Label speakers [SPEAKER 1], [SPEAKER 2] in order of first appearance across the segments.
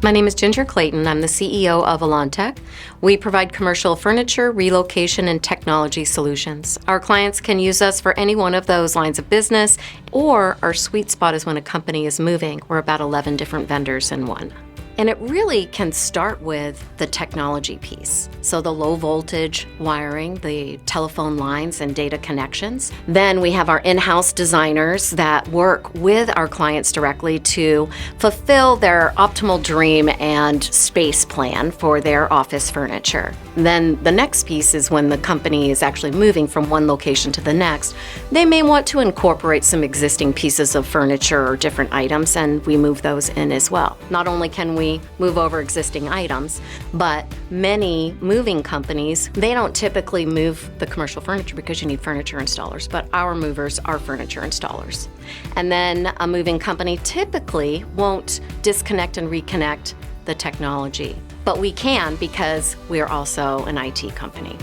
[SPEAKER 1] My name is Ginger Clayton. I'm the CEO of Elontec. We provide commercial furniture, relocation, and technology solutions. Our clients can use us for any one of those lines of business, or our sweet spot is when a company is moving. We're about 11 different vendors in one. And it really can start with the technology piece. So the low voltage wiring, the telephone lines and data connections. Then we have our in-house designers that work with our clients directly to fulfill their optimal dream and space plan for their office furniture. Then the next piece is when the company is actually moving from one location to the next. They may want to incorporate some existing pieces of furniture or different items, and we move those in as well. Not only can we move over existing items, but many moving companies, they don't typically move the commercial furniture because you need furniture installers, but our movers are furniture installers. And then a moving company typically won't disconnect and reconnect the technology, but we can because we are also an IT company.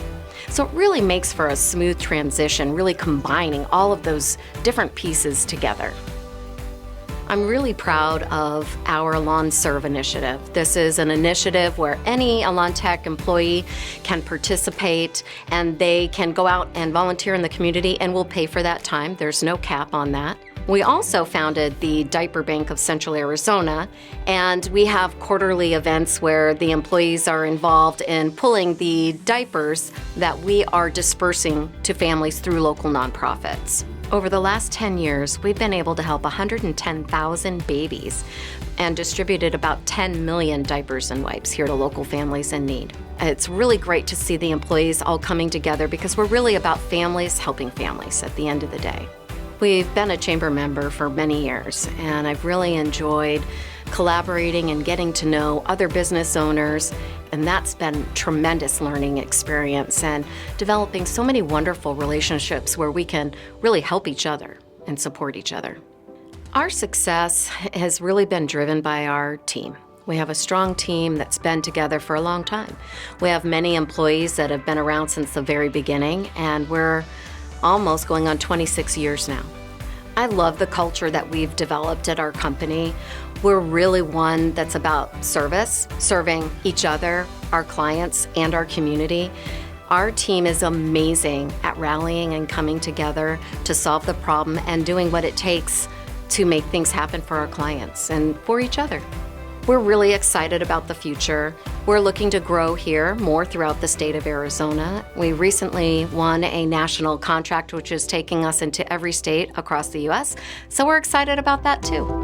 [SPEAKER 1] So it really makes for a smooth transition, really combining all of those different pieces together. I'm really proud of our ElonServe initiative. This is an initiative where any Elontec employee can participate and they can go out and volunteer in the community, and we'll pay for that time. There's no cap on that. We also founded the Diaper Bank of Central Arizona, and we have quarterly events where the employees are involved in pulling the diapers that we are dispersing to families through local nonprofits. Over the last 10 years, we've been able to help 110,000 babies and distributed about 10 million diapers and wipes here to local families in need. It's really great to see the employees all coming together because we're really about families helping families at the end of the day. We've been a chamber member for many years, and I've really enjoyed collaborating and getting to know other business owners, and that's been tremendous learning experience and developing so many wonderful relationships where we can really help each other and support each other. Our success has really been driven by our team. We have a strong team that's been together for a long time. We have many employees that have been around since the very beginning, and we're almost going on 26 years now. I love the culture that we've developed at our company. We're really one that's about service, serving each other, our clients, and our community. Our team is amazing at rallying and coming together to solve the problem and doing what it takes to make things happen for our clients and for each other. We're really excited about the future. We're looking to grow here more throughout the state of Arizona. We recently won a national contract which is taking us into every state across the U.S., so we're excited about that too.